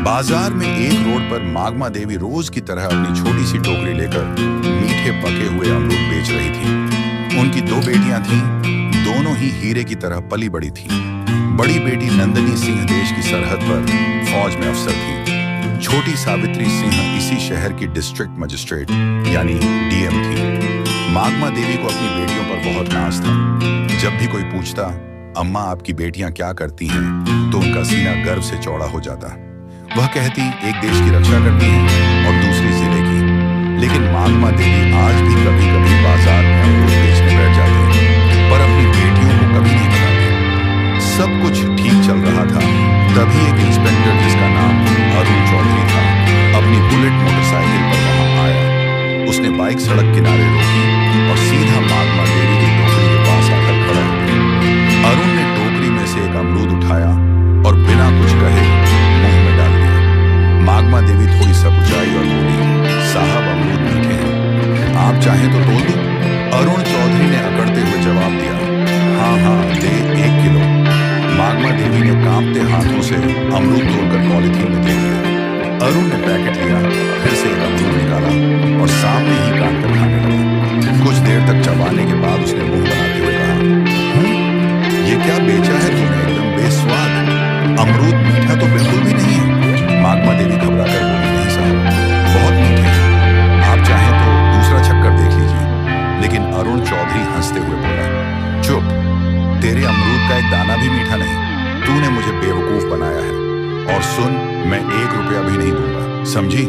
बाजार में एक रोड पर मागमा देवी रोज की तरह अपनी छोटी सी टोकरी लेकर मीठे पके हुए अमरूद बेच रही थी। उनकी दो बेटियां थीं, दोनों ही हीरे की तरह पली बड़ी थीं। बड़ी बेटी नंदिनी सिंह देश की सरहद पर फौज में अफसर थी। छोटी सावित्री सिंह इसी शहर की डिस्ट्रिक्ट मजिस्ट्रेट यानी डीएम थी। मागमा देवी को अपनी बेटियों पर बहुत नाज था। जब भी कोई पूछता, अम्मा आपकी बेटियां क्या करती हैं, तो उनका सीना गर्व से चौड़ा हो जाता। वह कहती एक देश की रक्षा करती हैं और दूसरी जिले की। लेकिन मागमा देवी आज भी कभी कभी बाजार में अमरूद बेचने बैठ जाती, पर अपनी बेटियों को कभी नहीं बताती। सब कुछ ठीक चल रहा था, तभी एक इंस्पेक्टर जिसका नाम अरुण चौधरी था अपनी बुलेट मोटरसाइकिल पर वहां आया। उसने बाइक सड़क किनारे रोकी और सीधा मागमा देवी की टोकरी के पास आकर खड़ा हो गया। अरुण ने टोकरी में से एक अमरूद उठाया और बिना कुछ कहे मुंह में डाल दिया। मागमा देवी थोड़ी सकुचाई और बोली, साहब अमरूद मीठे हैं, आप चाहें तो तोल दूं? अरुण चौधरी ने अकड़ते हुए जवाब दिया, हाँ दे 1 किलो। मागमा देवी ने कांपते हाथों से अमरूद तोड़कर पॉलीथीन में दे दिया। अरुण ने पैकेट लिया, फिर से एक अमरूद निकाला और सामने ही काट कर खाने लगा। कुछ देर तक चबाने के बाद उसने मुंह बनाते हुए कहा, ये क्या बेचा है तूने, एकदम बेस्वाद। अमरूद मीठा तो बिल्कुल भी नहीं है। मागमा देवी घबरा कर बोली, नहीं साहब, बहुत मीठे हैं, आप चाहें तो दूसरा चक्कर देख लीजिए। लेकिन अरुण चौधरी हंसते हुए बोला, चुप, तेरे अमरूद का एक दाना भी मीठा नहीं, तूने मुझे बेवकूफ बनाया है। और सुन, मैं 1 रुपया भी नहीं दूंगा, समझी?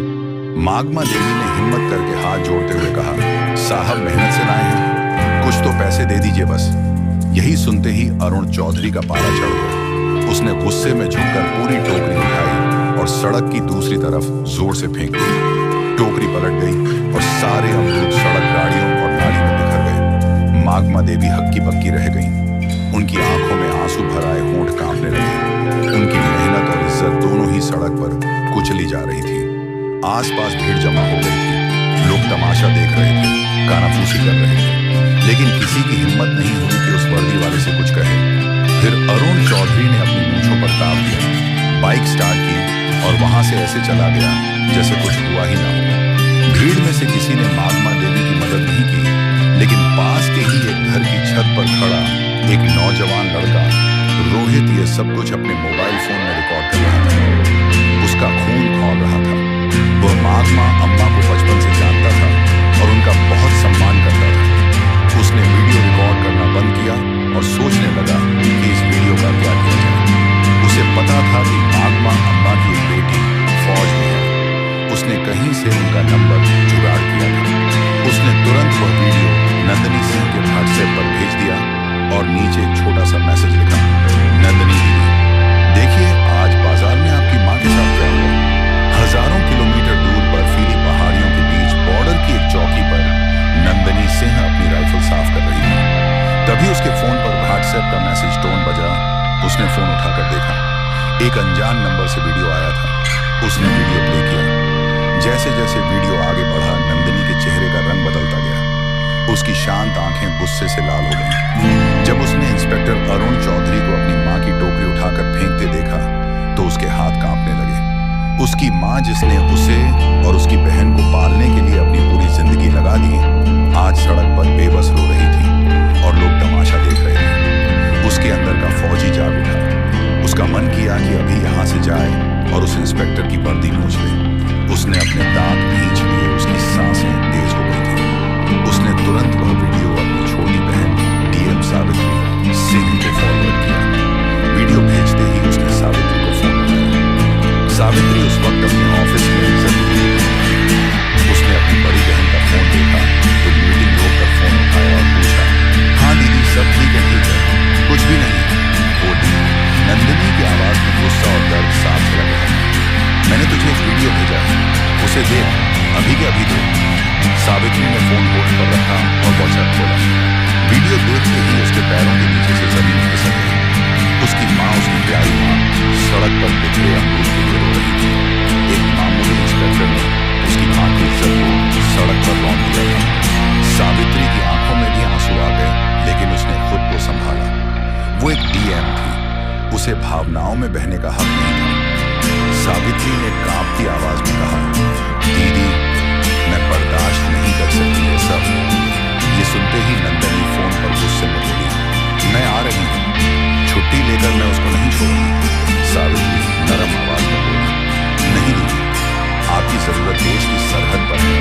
मागमा देवी ने हिम्मत करके हाथ जोड़ते हुए कहा, साहब मेहनत से लाए हैं, कुछ तो पैसे दे दीजिए बस। यही सुनते ही अरुण चौधरी का पारा चढ़ गया। उसने गुस्से में झुककर पूरी टोकरी उठाई और सड़क की दूसरी तरफ जोर से फेंक दी। टोकरी पलट गई और सारे अमरूद सड़क, गाड़ियों और नाली में बिखर गए। मागमा देवी हक्की बक्की रह गईं। उनकी आंखों में आंसू भर आए होंठ कांपने लगे। उनकी मेहनत और इज्जत दोनों ही सड़क पर कुचली जा रही थी। आसपास भीड़ जमा हो गई थी, लोग तमाशा देख रहे थे, कानाफूसी कर रहे थे, लेकिन किसी की हिम्मत नहीं हुई कि उस वर्दी वाले से कुछ कहे। फिर अरुण चौधरी ने अपनी मूंछों पर ताप दिया, बाइक स्टार्ट की और वहां से ऐसे चला गया जैसे कुछ हुआ ही ना हो। भीड़ में से किसी ने मागमा देवी की मदद नहीं की, लेकिन पास के ही एक घर की छत पर खड़ा एक नौजवान लड़का रोहित ये सब कुछ अपने मोबाइल फोन में रिकॉर्ड कर रहा था। उसका खून खौल रहा था। वह मागमा अम्मा को बचपन से जानता था और उनका बहुत सम्मान करता था। उसने वीडियो रिकॉर्ड करना बंद किया और सोचने लगा कि इस वीडियो का क्या किया जाए। उसे पता था कि मागमा अम्मा की एक बेटी फौज में है। उसने कहीं से उनका नंबर जुगाड़ किया था। उसने तुरंत वह वीडियो नंदिनी सिंह के व्हाट्सएप पर भेज दिया और नीचे एक छोटा सा मैसेज लिखा, नंदिनी दीदी, देखिए आज बाजार में आपकी माँ के साथ क्या हुआ। हजारों किलोमीटर दूर बर्फीली पहाड़ियों के बीच बॉर्डर की एक चौकी पर नंदिनी सिंह अपनी राइफल साफ कर रही थी। तभी उसके फोन पर व्हाट्सएप का मैसेज टोन बजा। उसने फोन उठाकर देखा, एक अनजान नंबर से वीडियो आया था। उसने वीडियो प्ले किया। जैसे जैसे वीडियो आगे बढ़ा, नंदिनी के चेहरे का रंग बदलता गया। उसकी शांत आंखें गुस्से से लाल हो गईं। जब उसने इंस्पेक्टर अरुण चौधरी को अपनी माँ की टोकरी उठाकर फेंकते देखा तो उसके हाथ कांपने लगे। उसकी माँ, जिसने उसे और उसकी बहन को पालने के लिए अपनी पूरी जिंदगी लगा दी, आज सड़क पर बेबस रो रही थी और लोग तमाशा देख रहे थे। उसके अंदर का फौजी जाग उठा। उसका मन किया कि अभी यहाँ से जाए और उस इंस्पेक्टर की वर्दी नोच ले। उसने अपने दांत खींच लिए, उसकी सांसें तेज हो गई थी। उसने तुरंत वह वीडियो अपनी छोटी बहन डीएम सावित्री सिंह को फॉरवर्ड किया। वीडियो भेजते ही उसने सावित्री को फोन लगाया। सावित्री उस वक्त अपने ऑफिस में जरूरी थी। उसने अपनी बड़ी बहन का फोन देखा तो मीटिंग रोककर फोन उठाया और पूछा, हाँ दीदी सब ठीक है, कुछ भी नहीं बोली। नंदिनी की आवाज में गुस्सा और दर्द साफ झलक रहा था। मैंने तुझे एक वीडियो भेजा है, उसे देख, अभी के अभी देख। सावित्री ने फोन होल्ड पर रखा और व्हाट्सएप खोला। वीडियो देखते ही उसके पैरों के नीचे से जमीन खिसक गई। उसकी माँ, उसकी प्यारी माँ, सड़क पर बिखरे अमरूद के लिए रो रही थी। एक मामूली इंस्पेक्टर ने उसकी माँ की इज्जत को सड़क पर लौट दिया था। सावित्री की आंखों में भी आंसू आ गए, लेकिन उसने खुद को संभाला। वो एक डीएम थी, उसे भावनाओं में बहने का हक नहीं था। सावित्री ने छुट्टी लेकर मैं उसको नहीं छोड़ूंगी। सावित्री नरम आवाज में बोली, नहीं दीदी, आपकी जरूरत देश की सरहद पर है।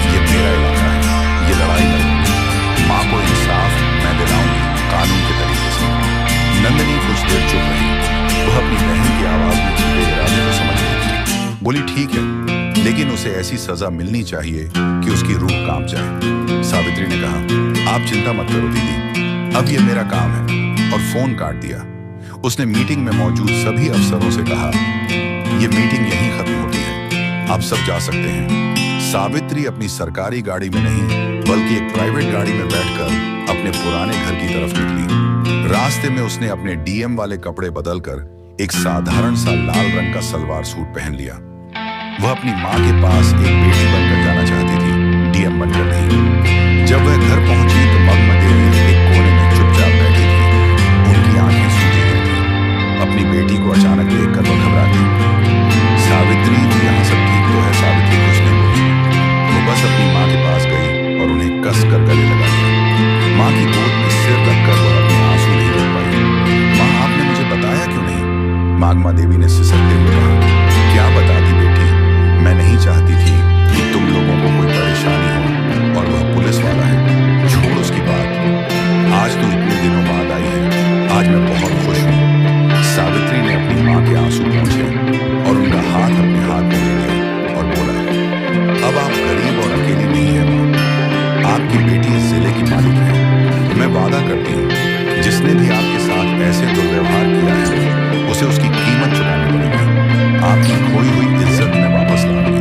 ये मेरा इलाका है, ये लड़ाई नहीं। माँ को इंसाफ मैं दिलाऊंगी, कानून के तरीके से। नंदिनी कुछ देर चुप रही। वह अपनी बहन की आवाज में छिपे इरादे को समझ रही थी। बोली, ठीक है, लेकिन उसे ऐसी सजा मिलनी चाहिए कि उसकी रूह कांप जाए। सावित्री ने कहा, आप चिंता मत करो दीदी, अब ये मेरा काम है, और फोन काट दिया। उसने मीटिंग में मौजूद सभी अफसरों से कहा, ये मीटिंग यहीं खत्म होती है, आप सब जा सकते हैं। सावित्री अपनी सरकारी गाड़ी में नहीं बल्कि एक प्राइवेट गाड़ी में बैठकर अपने पुराने घर की तरफ निकली। रास्ते में उसने अपने डीएम वाले कपड़े बदलकर एक साधारण सा लाल रंग का सलवार सूट पहन लिया। वह अपनी माँ के पास एक बेटी बनकर जाना चाहती थी, डीएम बनकर नहीं। जब वह घर पहुंची तो मग्न देवी एक कोने में चुपचाप बैठी थी। उनकी आंखें सूजी हुई थी। अपनी बेटी को अचानक देखकर वह घबरा गई। सावित्री, यहाँ सब ठीक तो है? सावित्री कुछ नहीं बोली। वो बस अपनी माँ के पास गई और उन्हें कस कर गले लगा लिया। माँ की गोद में सिर रखकर वह अपने आंसू नहीं रोक पाई। माँ, आपने मुझे बताया क्यों नहीं? मागमा देवी ने सिसकते हुए कहा, क्या बताती बेटी, मैं नहीं चाहती थी कि तुम लोगों को कोई परेशानी हो, और वह पुलिस वाला है। छोड़ उसकी बात, आज तो इतने दिनों बाद आई है, आज मैं बहुत खुश हूँ। सावित्री ने अपनी माँ के आंसू पोंछे और उनका हाथ अपने हाथ में ले लिया और बोला, अब आप गरीब और अकेली नहीं है माँ, आपकी बेटी इस जिले की मालिक है। मैं वादा करती हूँ, जिसने भी आपके साथ ऐसे दुर्व्यवहार किया है उसे उसकी कीमत चुकानी पड़ेगी। आपकी खोई हुई इज्जत में वापस लाऊंगी।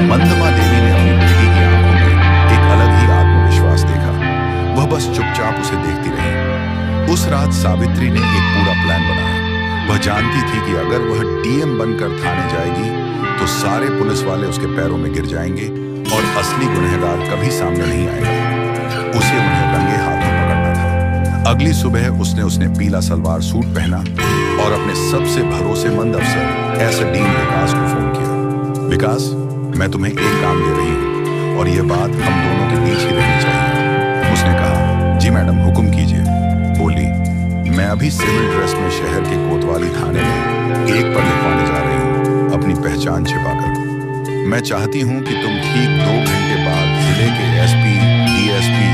मंदमा देवी ने अपनी बेटी की आंखों में एक अलग ही आत्मविश्वास देखा। वह बस चुपचाप उसे देखती रही। उस रात सावित्री ने एक पूरा प्लान बनाया। वह जानती थी कि अगर वह डीएम बनकर थाने जाएगी तो सारे पुलिस वाले उसके पैरों में गिर जाएंगे और असली गुनहगार कभी सामने नहीं आएगा। उसे उन्हें रंगे हाथों पकड़ना था। अगली सुबह उसने पीला सलवार सूट पहना और अपने सबसे भरोसेमंद अफसर एसडीएम विकास को फोन किया। विकास, मैं तुम्हें एक काम दे रही हूँ और यह बात हम दोनों के बीच ही रहनी चाहिए। उसने कहा, जी मैडम, हुक्म कीजिए। बोली, मैं अभी सिविल ड्रेस में शहर के कोतवाली थाने में एक पर लिखवाने जा रही हूँ, अपनी पहचान छिपाकर। मैं चाहती हूँ कि तुम ठीक 2 घंटे बाद जिले के एसपी, डीएसपी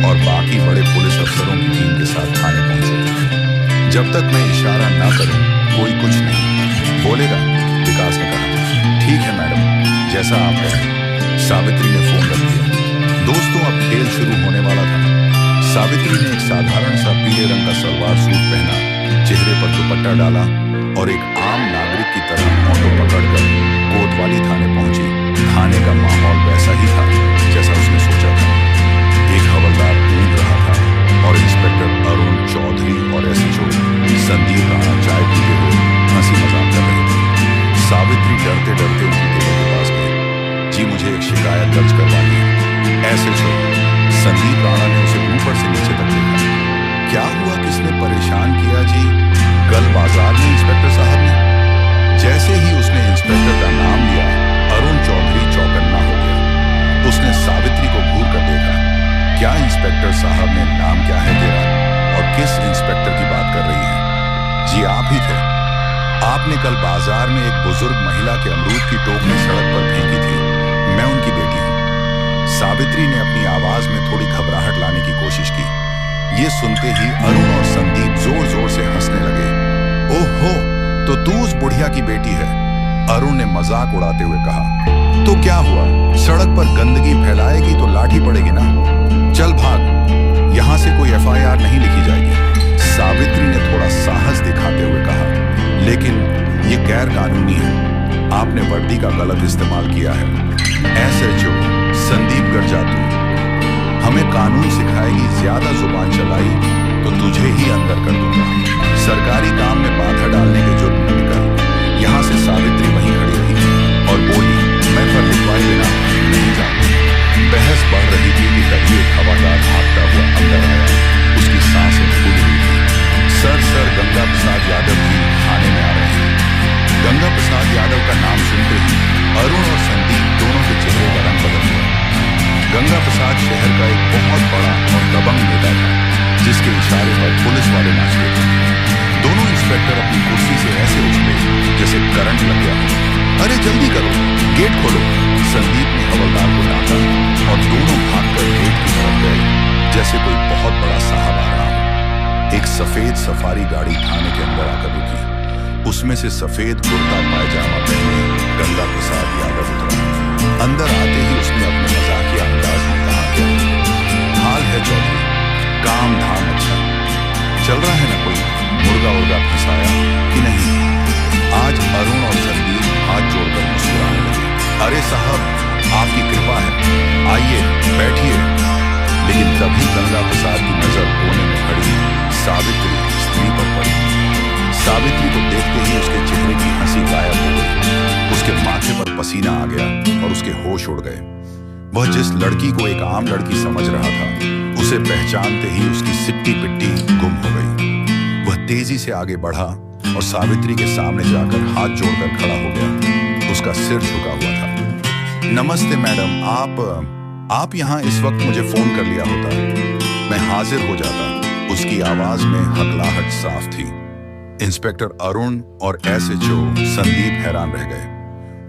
और बाकी बड़े पुलिस अफसरों की टीम के साथ थाने पहुंचो। जब तक मैं इशारा ना करूं, कोई कुछ नहीं बोलेगा। विकास ने कहा, ठीक है मैडम, जैसा आप कहें। सावित्री ने फोन रख दिया। दोस्तों, अब खेल शुरू होने वाला था। सावित्री ने एक साधारण सा पीले रंग का सलवार सूट पहना, चेहरे पर दुपट्टा डाला और एक आम नागरिक की तरह ऑटो पकड़कर कोतवाली थाने पहुंची। थाने का माहौल वैसा ही था जैसा उसने सोचा था। एक हवलदार ढूंढ रहा था और इंस्पेक्टर अरुण चौधरी और एसएचओ संदीप राणा चाय पीते हुए हंसी मजाक कर रहे थे। सावित्री डरते डरते उनकी टेबल के पास गई। जी, मुझे एक शिकायत दर्ज करवानी है। एसएचओ संदीप राणा ने उसे ऊपर से नीचे तक देखा। क्या हुआ, किसने परेशान किया जी? कल बाजार में इंस्पेक्टर साहब ने। जैसे ही उसने इंस्पेक्टर का नाम लिया, अरुण चौधरी चौकन्ना हो गया। उसने सावित्री को घूर कर देखा। क्या इंस्पेक्टर साहब ने? नाम क्या है तेरा और किस इंस्पेक्टर की बात कर रही है? जी, आप ही थे। आपने कल बाजार में एक बुजुर्ग महिला के अमरूद की टोकरी सड़क पर फेंकी थी। मैं उनकी बेटी हूँ। सावित्री ने अपनी आवाज में थोड़ी घबराहट लाने की कोशिश की। ये सुनते ही अरुण और संदीप जोर जोर से हंसने लगे। ओहो, तो तू उस बुढ़िया की बेटी है? अरुण ने मजाक उड़ाते हुए कहा। तो क्या हुआ, सड़क पर गंदगी फैलाएगी तो लाठी पड़ेगी ना। चल भाग, यहां से कोई एफआईआर नहीं लिखी जाएगी। सावित्री ने थोड़ा साहस दिखाते हुए कहा, लेकिन ये गैर कानूनी है। आपने वर्दी का गलत इस्तेमाल किया है। एसएचओ संदीप गर्जा, तू हमें कानून सिखाएगी, ज्यादा जुबान चलाई तो तुझे ही अंदर कर दूंगा। सरकारी काम में बाधा डालने के जुर्म में निकल। यहाँ से सावित्री वहीं खड़ी रही और बोली, मैं पर लिखवाए बिना नहीं जाऊंगी। बहस बढ़ रही थी कि तभी एक हवादार भागता हुआ अंदर आया। उसकी सांसें फूल हुई थी। सर गंगा प्रसाद यादव जी थाने में आ रहे हैं। गंगा प्रसाद यादव का नाम सुनते ही अरुण और संदीप दोनों के चेहरे का रंग बदल गया। गंगा प्रसाद शहर का एक बहुत बड़ा और दबंग नेता था, जिसके इशारे पर पुलिस वाले नाचते थे। जैसे करंट लग गया हो। अरे जल्दी करो, गेट खोलो। संदीप ने हवलदार को डांटा और दोनों भागकर गेट की तरफ गए जैसे कोई बहुत बड़ा साहब आ रहा हो। एक सफेद सफारी गाड़ी थाने के अंदर आकर रुकी। उसमें से सफेद कुर्ता पायजामा पहने गंगा प्रसाद यादव उतरा। अंदर आते ही उसने अपने मजाकिया अंदाज में कहा, क्या हाल है चौधरी? काम धाम अच्छा चल रहा है ना? कोई मुर्गा उर्गा फंसाया कि नहीं? आज अरुण और संदीप हाथ जोड़कर मुस्कुराने लगे। अरे साहब, आपकी कृपा है, आइए बैठिए। लेकिन तभी गंगा प्रसाद की नजर कोने में खड़ी सावित्री स्त्री पर पड़ी। सावित्री को देखते ही उसके चेहरे की हंसी गायब हो गई। उसके माथे पर पसीना आ गया और उसके होश उड़ गए। वह जिस लड़की को एक आम लड़की समझ रहा था, उसे पहचानते ही उसकी सिट्टी पिट्टी गुम हो गई। वह तेजी से आगे बढ़ा और सावित्री के सामने जाकर हाथ जोड़कर खड़ा हो गया। उसका सिर झुका हुआ था। नमस्ते मैडम, आप यहाँ इस वक्त मुझे फोन कर लिया होता, मैं हाजिर हो जाता। उसकी आवाज में हकलाहट साफ थी। इंस्पेक्टर अरुण और एसएचओ संदीप हैरान रह गए।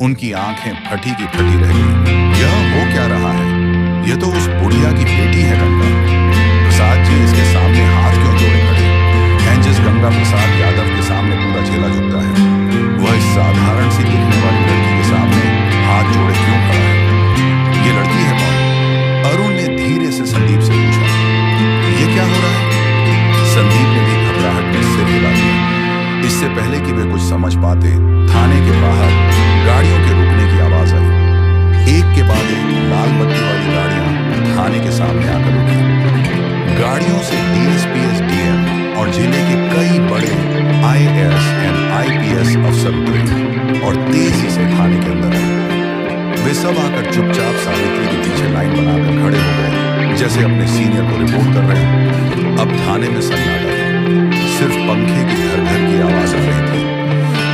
उनकी आंखें फटी की फटी रह गई। यह हो क्या रहा है? यह तो उस बुढ़िया की बेटी है गंगा प्रसाद जी। इसके सामने हाथ क्यों जोड़े खड़े हैं? जिस गंगा प्रसाद यादव के सामने पूरा झेला झुकता है, वह इस साधारण सी दिखने वाली लड़की के सामने हाथ जोड़े क्यों खड़ा है? ये लड़की है कौन? अरुण ने धीरे से संदीप से पूछा। ये क्या हो रहा है? संदीप ने भी घबराहट में सिर हिला दिया। इससे पहले कि वे कुछ समझ पाते, थाने के बाहर गाड़ियों के रुकने की आवाज आई। एक के बाद एक लाल बत्ती वाली गाड़ियां थाने के सामने आकर रुकी। गाड़ियों से डीएसपी, एसडीएम और जिले के कई बड़े आईएएस एंड आईपीएस अफसर उतरे और तेजी से थाने के अंदर आए। वे सब आकर चुपचाप सावित्री के पीछे लाइन बनाकर खड़े हो गए, जैसे अपने सीनियर को रिपोर्ट कर रहे हैं। अब थाने में सन्नाटा था। सिर्फ पंखे की घर घर की आवाज आ रही थी।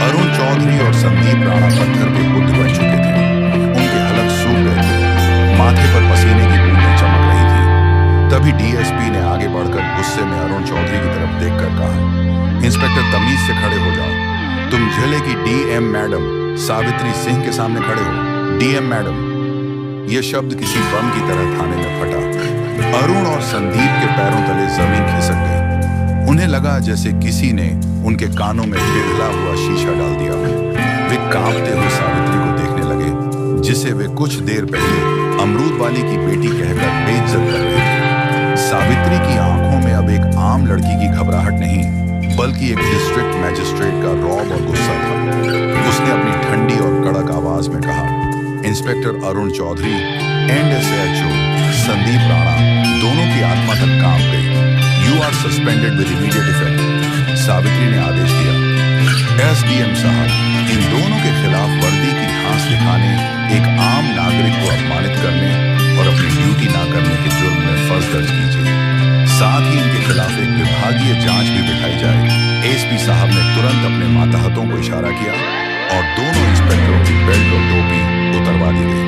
अरुण चौधरी और संदीप राणा पत्थर के बुद्ध बन चुके थे। उनके हलक सूख गए थे, माथे पर पसीने की बूंदें चमक रही थी। तभी डीएसपी ने आगे बढ़कर गुस्से में अरुण चौधरी की तरफ देखकर कहा, इंस्पेक्टर तमीज से खड़े हो जाओ। तुम जिले की डीएम मैडम सावित्री सिंह के सामने खड़े हो। डीएम मैडम, यह शब्द किसी बम की तरह थाने में फटा। अरुण और संदीप के पैरों तले जमीन खिसक गई। उन्हें लगा जैसे किसी ने उनके कानों में पिघला हुआ शीशा डाल दिया। वे कांपते हुए सावित्री को देखने लगे, जिसे वे कुछ देर पहले अमरूद वाली की बेटी कहकर बेइज्जत कर रहे थे। सावित्री की आंखों में अब एक आम लड़की की घबराहट नहीं, बल्कि एक डिस्ट्रिक्ट मैजिस्ट्रेट का रौब और गुस्सा था। उसने अपनी ठंडी और कड़क आवाज में कहा, inspector Arun Chaudhary and SHO Sandeep Rana दोनों की आत्मा तक कांप गई। You are suspended with immediate effect. Savitri ने आदेश दिया। एसडीएम साहब, इन दोनों के खिलाफ वर्दी की घास दिखाने, एक आम नागरिक को अपमानित करने और अपनी ड्यूटी ना करने के जुर्म में फर्ज दर्ज कीजिए। साथ ही इनके खिलाफ एक विभागीय जांच भी बिठाई जाए। एसपी साहब ने तुरंत अपने मातहतों को इशारा किया और दोनों इंस्पेक्टरों की बेल्ट और टोपी उतरवा दी गई।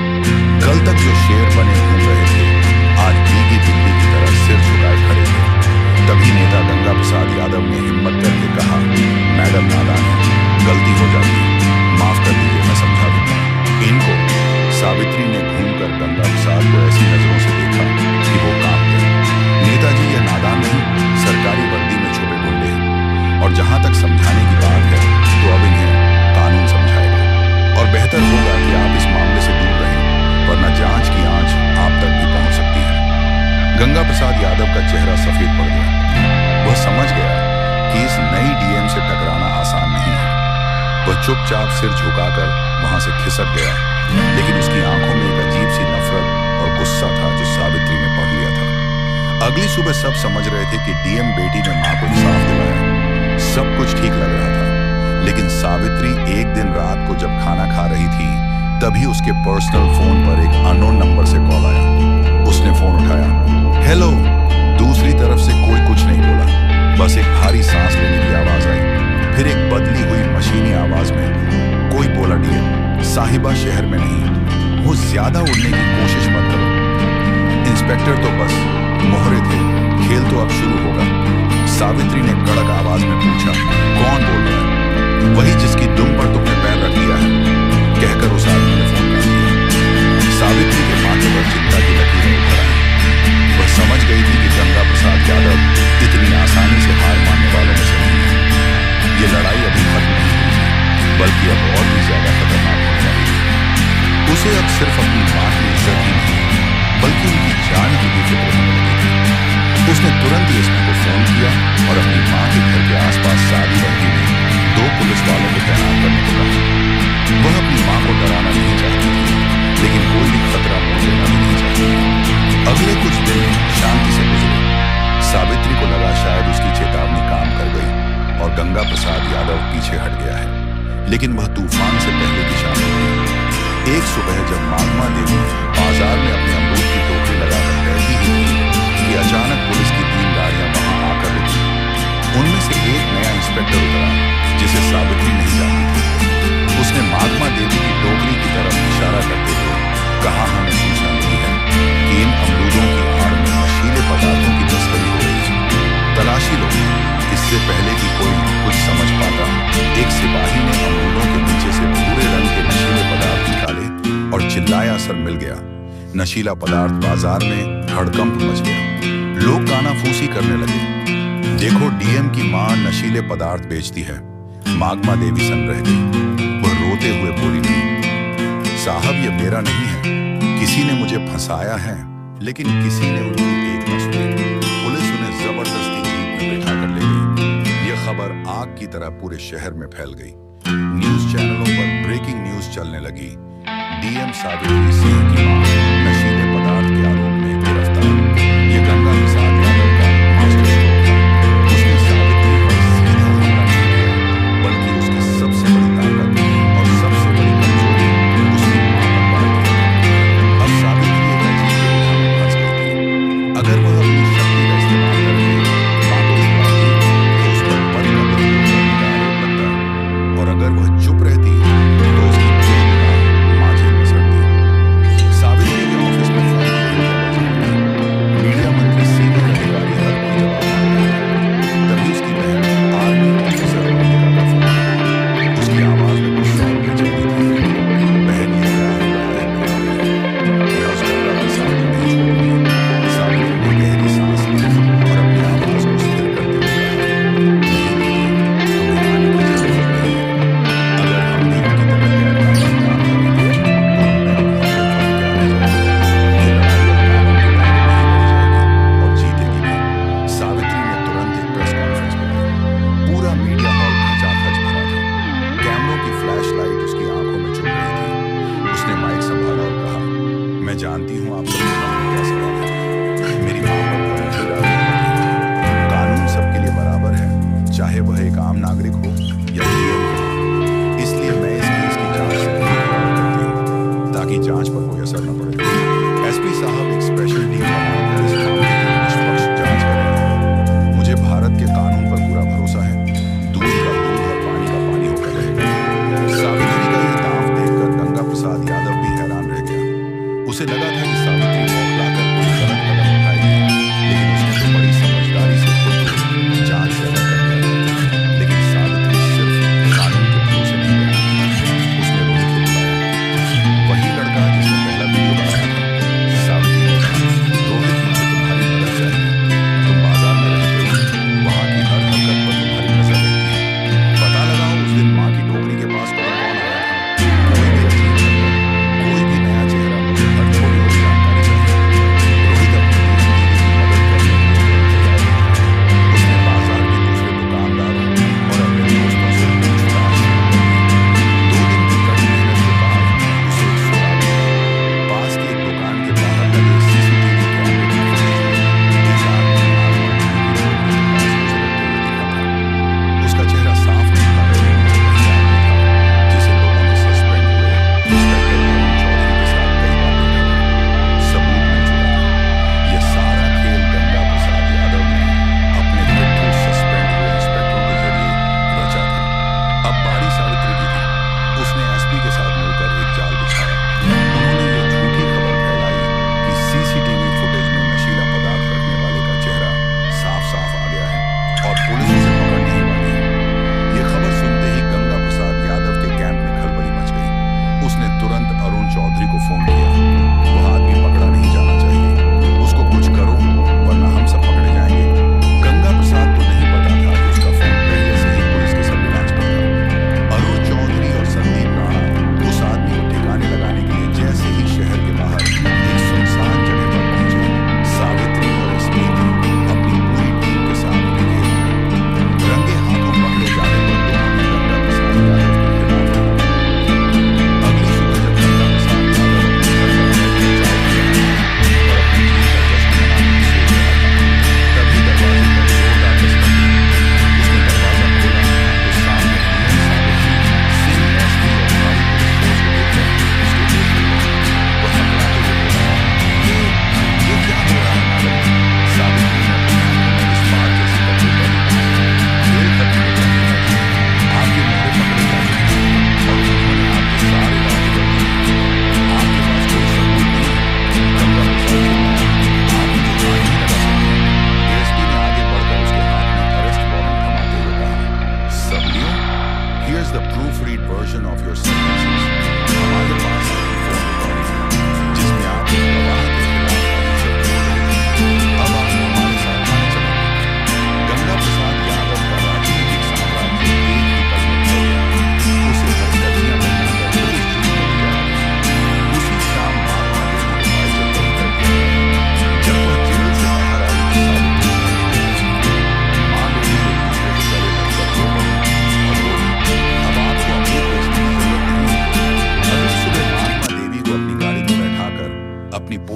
कल तक जो शेर बने घूम रहे थे, आज भीगी बिल्ली की तरह सिर झुकाए खड़े थे। तभी नेता गंगा प्रसाद यादव ने हिम्मत करके कहा, मैडम नादान है, गलती हो जाती है, माफ कर दीजिए, मैं समझा दूंगा इनको। सावित्री ने घूमकर गंगा प्रसाद को ऐसी नजरों से देखा कि वो कांप गए। नेताजी, यह नादान नहीं, सरकारी वर्दी में छुपे गुंडे हैं, और जहां तक समझाने की बात है तो अब इन्हें कानून समझाएगा। और बेहतर होगा कि आप इस मामले से दूर रहें, वरना जांच की आंच आप तक भी पहुंच सकती है। गंगा प्रसाद यादव का चेहरा सफेद पड़ गया। वह समझ गया कि इस नई डीएम से टकराना आसान नहीं है। वह चुपचाप सिर झुकाकर वहां से खिसक गया, लेकिन उसकी आंखों में एक अजीब सी नफरत और गुस्सा था जो सावित्री ने पढ़ लिया था। अगली सुबह सब समझ रहे थे कि डीएम बेटी ने मां को इंसाफ दिलाया। सब कुछ ठीक लग रहा था, लेकिन सावित्री एक दिन रात को जब खाना खा रही थी, तभी उसके पर्सनल फोन पर एक अननोन नंबर से कॉल आया। उसने फोन उठाया। हेलो। दूसरी तरफ से कोई कुछ नहीं बोला, बस एक भारी सांस लेने की आवाज आई। फिर एक बदली हुई मशीनी आवाज में कोई बोला, डीएम साहिबा शहर में नहीं, वो ज्यादा उड़ने की कोशिश मत करो। इंस्पेक्टर तो बस मोहरे थे, खेल तो अब शुरू होगा। सावित्री ने कड़क आवाज में पूछा, कौन बोल रहा है? वही जिसकी दुम पर तुमने पैर रख दिया है, कहकर उस आदमी ने फोन काट दिया। सावित्री के माथे पर चिंता की लकीरें उभर आई। वह समझ गई थी कि गंगा प्रसाद यादव इतनी आसानी से हार मानने वालों में से नहीं है। ये लड़ाई अभी खत्म नहीं हुई है, बल्कि अब और भी ज्यादा खतरनाक होने वाली है। उसे अब सिर्फ अपनी मां की इज्जत ही नहीं, बल्कि उनकी जान की भी फिक्र होने लगी थी। उसने तुरंत ही एसपी को फोन किया और अपनी मां के घर के आसपास सारी बस्ती में 2 पुलिस वालों को तैनात करने को कहा। वह अपनी मां को डराना नहीं चाहती थी, लेकिन कोई भी खतरा मोल लेना भी नहीं चाहती। अगले कुछ दिन शांति से गुजरे। सावित्री को लगा शायद उसकी चेतावनी काम कर गई और गंगा प्रसाद यादव पीछे हट गया है, लेकिन वह तूफान से पहले की शाम थी। एक सुबह जब मागमा देवी बाजार में अपने अमरूद की टोकरी लगाकर बैठी ही थी कि अचानक पुलिस की 3 गाड़ियां वहां आकर रुकी। उनमें से एक नया इंस्पेक्टर उतरा जिसे सावित्री नहीं जानती थी। उसने मागमा देवी की टोकरी की तरफ इशारा करते हुए कहा, हमें सूचना मिली है कि इन अमरूदों की आड़ में नशीले पदार्थों की तस्करी हो रही है। तलाशी लो। इससे पहले कि कोई कुछ समझ पाता, एक सिपाही ने अमरूदों के नीचे से भूरे रंग के नशीले पदार्थ निकाले और चिल्लाया, असर मिल गया। नशीला पदार्थ बाजार में हड़कंप मच गया। लोग कानाफूसी करने लगे। देखो, डीएम की मां नशीले पदार्थ बेचती है। मागमा देवी सन रह गई। वह रोते हुए बोली, नहीं साहब, ये मेरा नहीं है। किसी ने मुझे फंसाया है, लेकिन किसी ने उनकी एक न सुनी। पुलिस उन्हें जबरदस्ती जीप में बैठा कर ले गई। यह खबर आग की तरह पूरे शहर में फैल गई। न्यूज चैनलों पर ब्रेकिंग न्यूज चलने लगी। डीएम सावित्री सिंह की मां नशीले पदार्थ के आरोप में गिरफ्तार। ये गंगा प्रसाद यादव का मास्टर स्ट्रोक था। उसने सावित्री पर सीधा हमला नहीं किया, बल्कि उसकी सबसे बड़ी ताकत और सबसे बड़ी कमजोरी उसकी मां पर बढ़ गई। अब सावित्री एक अजीब दुविधा में फंस गई थी। अगर वह अपनी शक्ति का इस्तेमाल करके मां को छुड़ाती तो उस पर पद का दुरुपयोग का आरोप लगता, और अगर वह चुप रहती तो उसकी जानती हूं आप सबके मन में क्या सवाल है। मेरी मां पर भरोसा डालिए। कानून सबके लिए बराबर है, चाहे वह एक आम नागरिक हो या डीएम की मां। इसलिए मैं इस केस की जांच से करती हूं, ताकि जांच पर कोई असर न पड़े। एसपी साहब एक स्पेशल टीम बनाकर इस मामले की निष्पक्ष जांच करेंगे। मुझे भारत के कानून पर पूरा भरोसा है। दूध का दूध और पानी का पानी होकर रहेगा। सावित्री का यह दांव देखकर गंगा प्रसाद यादव भी हैरान रह गया। उसे लगा था कि सावित्री बौखलाकर कोई गलत कदम उठाएगी, लेकिन उसने तो बड़ी समझदारी से खुद जांच से अलग कर दिया। लेकिन सावित्री सिर्फ कानून के भरोसे नहीं बैठी। उसने रोहित को बुलाया, वही लड़का जिसने पहला वीडियो बनाया था। सावित्री ने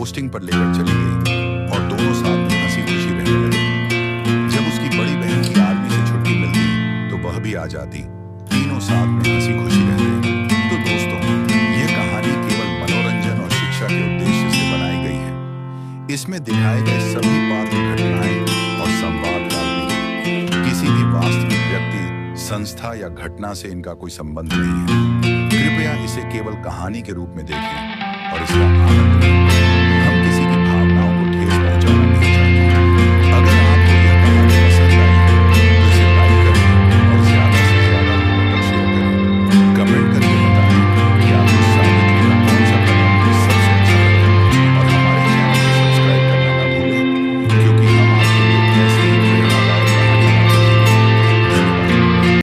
पोस्टिंग पर लेकर चली गई और दोनों साथ में हंसी खुशी रहने लगे। जब उसकी बड़ी बहन की आर्मी से छुट्टी मिलती तो वह भी आ जाती। तीनों साथ में हंसी खुशी रहते। तो दोस्तों, ये कहानी केवल मनोरंजन और शिक्षा के उद्देश्य से बनाई गई है। इसमें दिखाए गए सभी पात्र, घटनाएं और संवाद काल्पनिक हैं। किसी भी वास्तविक व्यक्ति, संस्था या घटना से इनका कोई संबंध नहीं है। कृपया इसे केवल कहानी के रूप में देखें और इसका आनंद